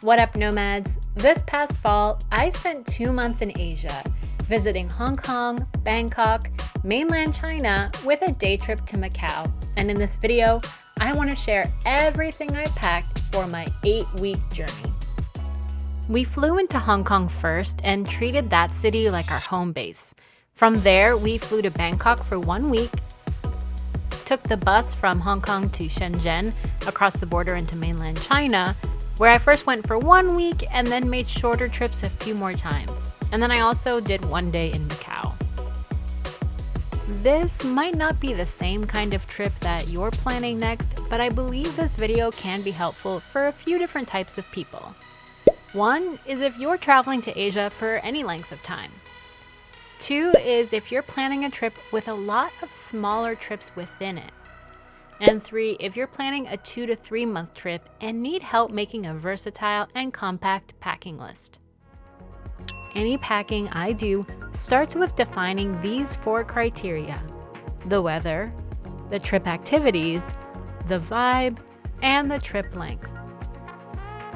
What up, nomads? This past fall, I spent 2 months in Asia, visiting Hong Kong, Bangkok, Mainland China, with a day trip to Macau. And in this video, I want to share everything I packed for my 8-week journey. We flew into Hong Kong first and treated that city like our home base. From there, we flew to Bangkok for 1 week, took the bus from Hong Kong to Shenzhen across the border into Mainland China, where I first went for 1 week and then made shorter trips a few more times. And then I also did 1 day in Macau. This might not be the same kind of trip that you're planning next, but I believe this video can be helpful for a few different types of people. One is if you're traveling to Asia for any length of time. 2 is if you're planning a trip with a lot of smaller trips within it. And 3, if you're planning a 2 to 3 month trip and need help making a versatile and compact packing list. Any packing I do starts with defining these 4 criteria: the weather, the trip activities, the vibe, and the trip length.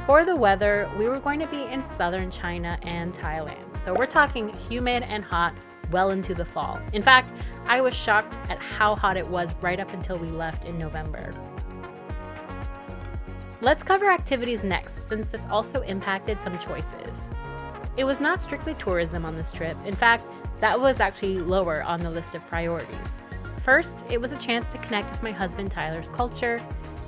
For the weather, we were going to be in southern China and Thailand, so we're talking humid and hot well into the fall. In fact, I was shocked at how hot it was right up until we left in November. Let's cover activities next, since this also impacted some choices. It was not strictly tourism on this trip. In fact, that was actually lower on the list of priorities. First, it was a chance to connect with my husband Tyler's culture.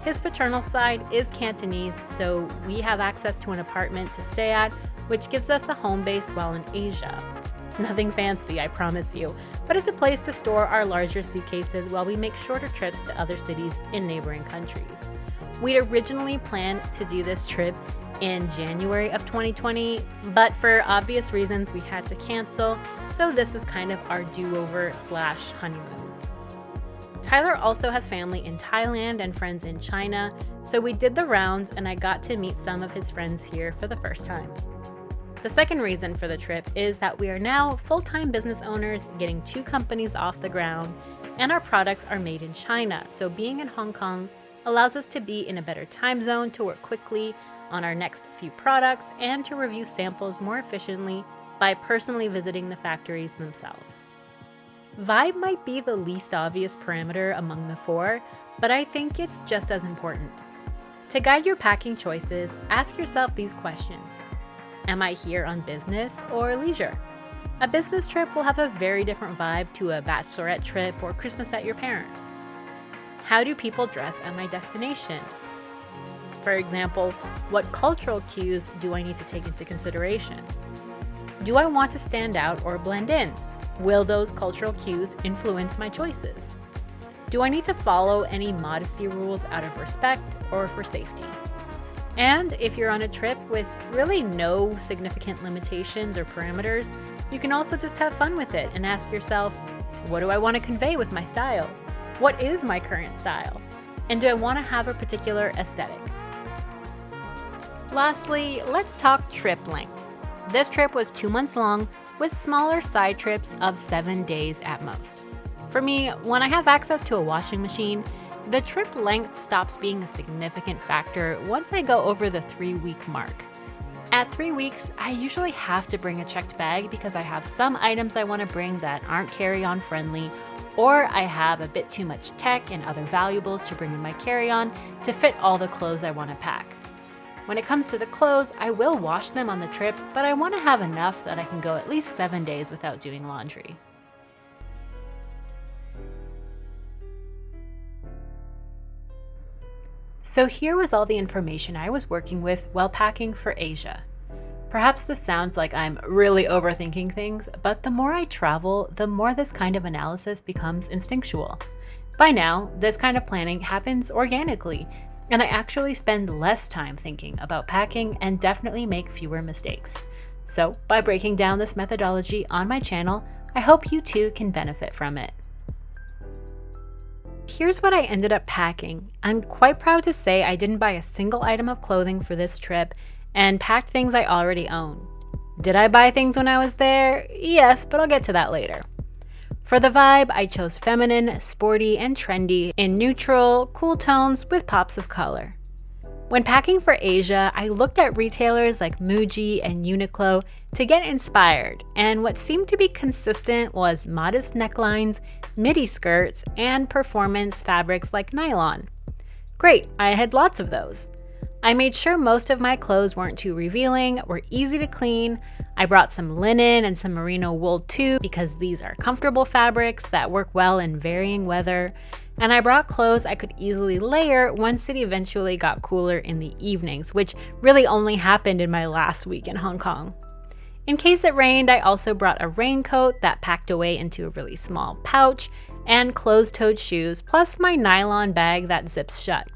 His paternal side is Cantonese, so we have access to an apartment to stay at, which gives us a home base while in Asia. It's nothing fancy, I promise you, but it's a place to store our larger suitcases while we make shorter trips to other cities in neighboring countries. We'd originally planned to do this trip in January of 2020, but for obvious reasons we had to cancel, so this is kind of our do-over/honeymoon. Tyler also has family in Thailand and friends in China, so we did the rounds and I got to meet some of his friends here for the first time. The second reason for the trip is that we are now full-time business owners getting 2 companies off the ground, and our products are made in China, so being in Hong Kong allows us to be in a better time zone to work quickly on our next few products and to review samples more efficiently by personally visiting the factories themselves. Vibe might be the least obvious parameter among the 4, but I think it's just as important. To guide your packing choices, ask yourself these questions. Am I here on business or leisure? A business trip will have a very different vibe to a bachelorette trip or Christmas at your parents'. How do people dress at my destination? For example, what cultural cues do I need to take into consideration? Do I want to stand out or blend in? Will those cultural cues influence my choices? Do I need to follow any modesty rules out of respect or for safety? And if you're on a trip with really no significant limitations or parameters, you can also just have fun with it and ask yourself, what do I want to convey with my style? What is my current style? And do I want to have a particular aesthetic? Lastly, let's talk trip length. This trip was 2 months long with smaller side trips of 7 days at most. For me, when I have access to a washing machine, the trip length stops being a significant factor once I go over the 3-week mark. At 3 weeks, I usually have to bring a checked bag because I have some items I want to bring that aren't carry-on friendly, or I have a bit too much tech and other valuables to bring in my carry-on to fit all the clothes I want to pack. When it comes to the clothes, I will wash them on the trip, but I want to have enough that I can go at least 7 days without doing laundry. So here was all the information I was working with while packing for Asia. Perhaps this sounds like I'm really overthinking things, but the more I travel, the more this kind of analysis becomes instinctual. By now, this kind of planning happens organically, and I actually spend less time thinking about packing and definitely make fewer mistakes. So, by breaking down this methodology on my channel, I hope you too can benefit from it. Here's what I ended up packing. I'm quite proud to say I didn't buy a single item of clothing for this trip and packed things I already own. Did I buy things when I was there? Yes, but I'll get to that later. For the vibe, I chose feminine, sporty, and trendy in neutral, cool tones with pops of color. When packing for Asia, I looked at retailers like Muji and Uniqlo to get inspired, and what seemed to be consistent was modest necklines, midi skirts, and performance fabrics like nylon. Great, I had lots of those. I made sure most of my clothes weren't too revealing, were easy to clean. I brought some linen and some merino wool too, because these are comfortable fabrics that work well in varying weather. And I brought clothes I could easily layer once it eventually got cooler in the evenings, which really only happened in my last week in Hong Kong. In case it rained, I also brought a raincoat that packed away into a really small pouch and closed-toed shoes, plus my nylon bag that zips shut.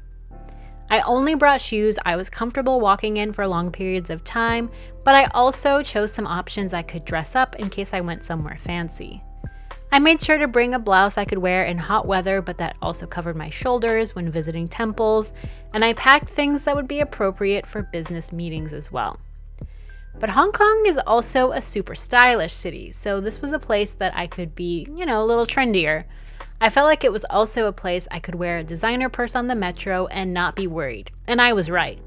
I only brought shoes I was comfortable walking in for long periods of time, but I also chose some options I could dress up in case I went somewhere fancy. I made sure to bring a blouse I could wear in hot weather, but that also covered my shoulders when visiting temples, and I packed things that would be appropriate for business meetings as well. But Hong Kong is also a super stylish city, so this was a place that I could be, a little trendier. I felt like it was also a place I could wear a designer purse on the metro and not be worried, and I was right.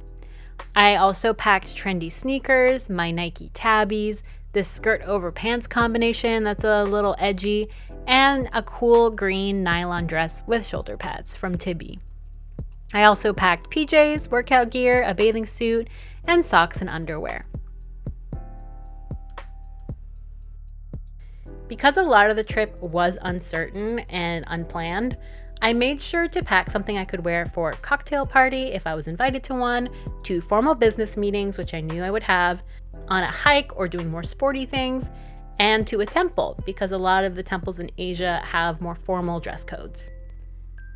I also packed trendy sneakers, my Nike tabbies, this skirt over pants combination that's a little edgy, and a cool green nylon dress with shoulder pads from Tibi. I also packed PJs, workout gear, a bathing suit, and socks and underwear. Because a lot of the trip was uncertain and unplanned, I made sure to pack something I could wear for a cocktail party if I was invited to one, to formal business meetings, which I knew I would have, on a hike or doing more sporty things, and to a temple, because a lot of the temples in Asia have more formal dress codes.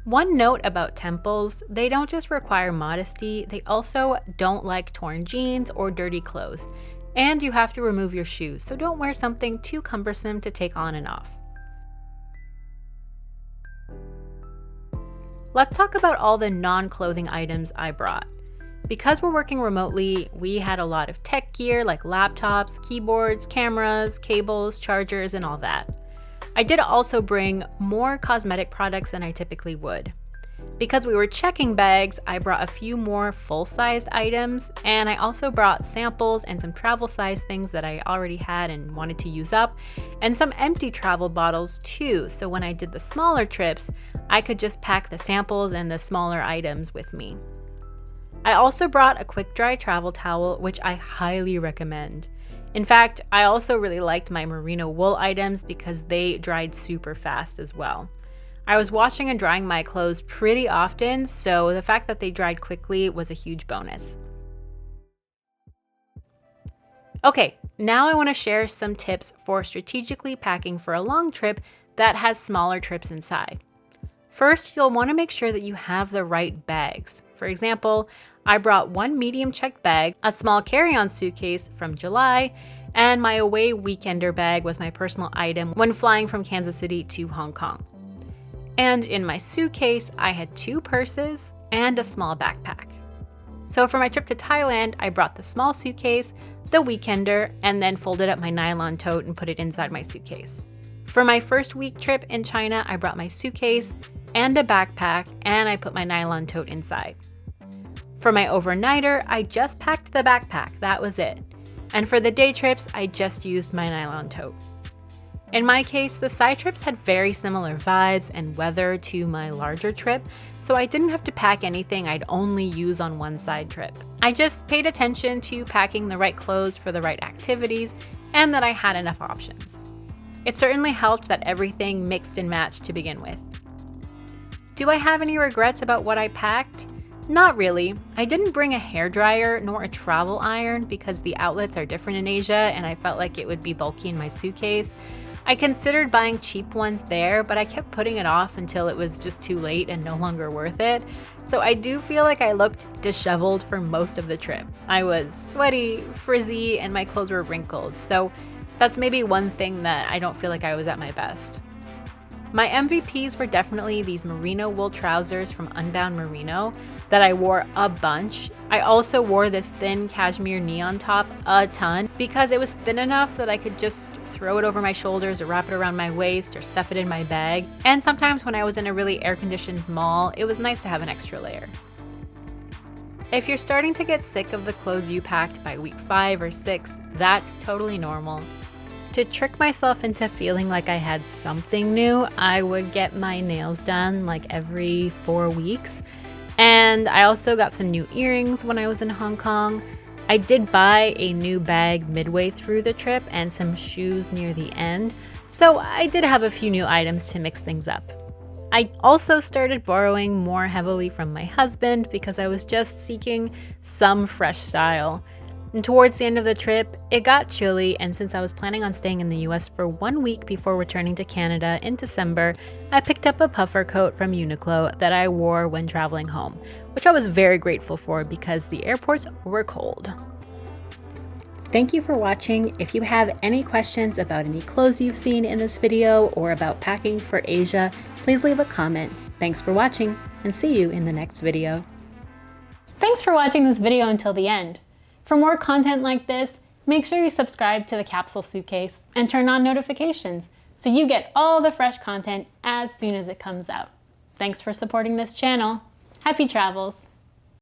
One note about temples, they don't just require modesty, they also don't like torn jeans or dirty clothes. And you have to remove your shoes, so don't wear something too cumbersome to take on and off. Let's talk about all the non-clothing items I brought. Because we're working remotely, we had a lot of tech gear like laptops, keyboards, cameras, cables, chargers, and all that. I did also bring more cosmetic products than I typically would. Because we were checking bags, I brought a few more full-sized items, and I also brought samples and some travel-sized things that I already had and wanted to use up, and some empty travel bottles too, so when I did the smaller trips, I could just pack the samples and the smaller items with me. I also brought a quick-dry travel towel, which I highly recommend. In fact, I also really liked my merino wool items because they dried super fast as well. I was washing and drying my clothes pretty often, so the fact that they dried quickly was a huge bonus. Okay, now I want to share some tips for strategically packing for a long trip that has smaller trips inside. First, you'll want to make sure that you have the right bags. For example, I brought one medium checked bag, a small carry-on suitcase from July, and my away weekender bag was my personal item when flying from Kansas City to Hong Kong. And in my suitcase, I had 2 purses and a small backpack. So for my trip to Thailand, I brought the small suitcase, the weekender, and then folded up my nylon tote and put it inside my suitcase. For my first week trip in China, I brought my suitcase and a backpack, and I put my nylon tote inside. For my overnighter, I just packed the backpack, that was it. And for the day trips, I just used my nylon tote. In my case, the side trips had very similar vibes and weather to my larger trip, so I didn't have to pack anything I'd only use on one side trip. I just paid attention to packing the right clothes for the right activities and that I had enough options. It certainly helped that everything mixed and matched to begin with. Do I have any regrets about what I packed? Not really. I didn't bring a hairdryer nor a travel iron because the outlets are different in Asia and I felt like it would be bulky in my suitcase. I considered buying cheap ones there, but I kept putting it off until it was just too late and no longer worth it. So I do feel like I looked disheveled for most of the trip. I was sweaty, frizzy, and my clothes were wrinkled. So that's maybe one thing that I don't feel like I was at my best. My MVPs were definitely these merino wool trousers from Unbound Merino that I wore a bunch. I also wore this thin cashmere neon top a ton because it was thin enough that I could just throw it over my shoulders or wrap it around my waist or stuff it in my bag. And sometimes when I was in a really air-conditioned mall, it was nice to have an extra layer. If you're starting to get sick of the clothes you packed by week 5 or 6, that's totally normal. To trick myself into feeling like I had something new, I would get my nails done like every 4 weeks. And I also got some new earrings when I was in Hong Kong. I did buy a new bag midway through the trip and some shoes near the end. So I did have a few new items to mix things up. I also started borrowing more heavily from my husband because I was just seeking some fresh style. And towards the end of the trip, it got chilly, and since I was planning on staying in the US for 1 week before returning to Canada in December, I picked up a puffer coat from Uniqlo that I wore when traveling home, which I was very grateful for because the airports were cold. Thank you for watching. If you have any questions about any clothes you've seen in this video or about packing for Asia, please leave a comment. Thanks for watching, and see you in the next video. Thanks for watching this video until the end. For more content like this, make sure you subscribe to the Capsule Suitcase and turn on notifications so you get all the fresh content as soon as it comes out. Thanks for supporting this channel. Happy travels!